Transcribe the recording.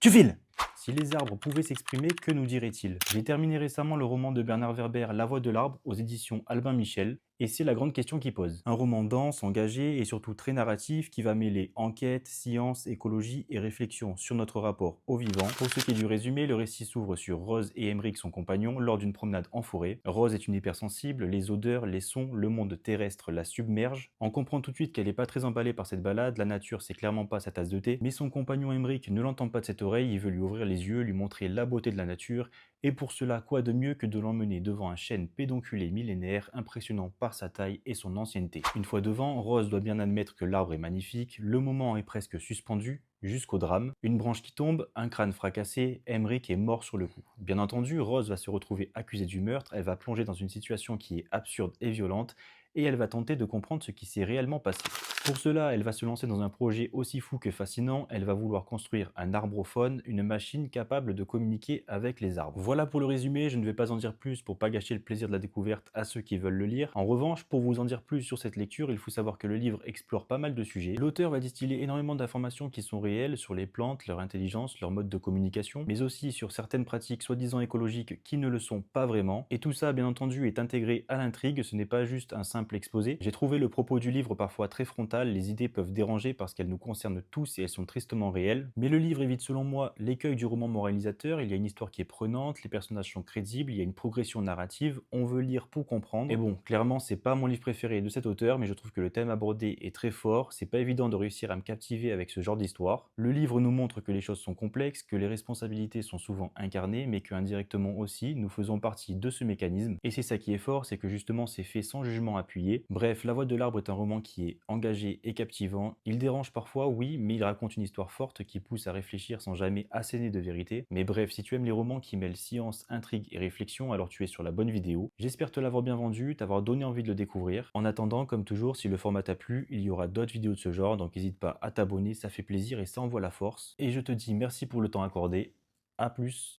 Tu files! Si les arbres pouvaient s'exprimer, que nous diraient-ils? J'ai terminé récemment le roman de Bernard Werber, La Voix de l'arbre, aux éditions Albin Michel, et c'est la grande question qui pose. Un roman dense, engagé et surtout très narratif qui va mêler enquête, science, écologie et réflexion sur notre rapport au vivant. Pour ce qui est du résumé, le récit s'ouvre sur Rose et Emeric, son compagnon, lors d'une promenade en forêt. Rose est une hypersensible, les odeurs, les sons, le monde terrestre la submerge. On comprend tout de suite qu'elle n'est pas très emballée par cette balade, la nature c'est clairement pas sa tasse de thé, mais son compagnon Emeric ne l'entend pas de cette oreille, il veut lui ouvrir les yeux, lui montrer la beauté de la nature, et pour cela, quoi de mieux que de l'emmener devant un chêne pédonculé millénaire, impressionnant par sa taille et son ancienneté. Une fois devant, Rose doit bien admettre que l'arbre est magnifique, le moment est presque suspendu, jusqu'au drame. Une branche qui tombe, un crâne fracassé, Emmerich est mort sur le coup. Bien entendu, Rose va se retrouver accusée du meurtre, elle va plonger dans une situation qui est absurde et violente, et elle va tenter de comprendre ce qui s'est réellement passé. Pour cela, elle va se lancer dans un projet aussi fou que fascinant, elle va vouloir construire un arbophone, une machine capable de communiquer avec les arbres. Voilà pour le résumé, je ne vais pas en dire plus pour pas gâcher le plaisir de la découverte à ceux qui veulent le lire. En revanche, pour vous en dire plus sur cette lecture, il faut savoir que le livre explore pas mal de sujets. L'auteur va distiller énormément d'informations qui sont réelles sur les plantes, leur intelligence, leur mode de communication, mais aussi sur certaines pratiques soi-disant écologiques qui ne le sont pas vraiment. Et tout ça, bien entendu, est intégré à l'intrigue, ce n'est pas juste un simple exposé. J'ai trouvé le propos du livre parfois très frontal, les idées peuvent déranger parce qu'elles nous concernent tous et elles sont tristement réelles. Mais le livre évite selon moi l'écueil du roman moralisateur, il y a une histoire qui est prenante, les personnages sont crédibles, il y a une progression narrative, on veut lire pour comprendre. Et bon, clairement, c'est pas mon livre préféré de cet auteur, mais je trouve que le thème abordé est très fort, c'est pas évident de réussir à me captiver avec ce genre d'histoire. Le livre nous montre que les choses sont complexes, que les responsabilités sont souvent incarnées, mais que indirectement aussi, nous faisons partie de ce mécanisme. Et c'est ça qui est fort, c'est que justement c'est fait sans jugement appuyé. Bref, La Voix de l'arbre est un roman qui est engagé et captivant. Il dérange parfois, oui, mais il raconte une histoire forte qui pousse à réfléchir sans jamais asséner de vérité. Mais bref, si tu aimes les romans qui mêlent science, intrigue et réflexion, alors tu es sur la bonne vidéo. J'espère te l'avoir bien vendu, t'avoir donné envie de le découvrir. En attendant, comme toujours, si le format t'a plu, il y aura d'autres vidéos de ce genre, donc n'hésite pas à t'abonner, ça fait plaisir et ça envoie la force. Et je te dis merci pour le temps accordé. À plus.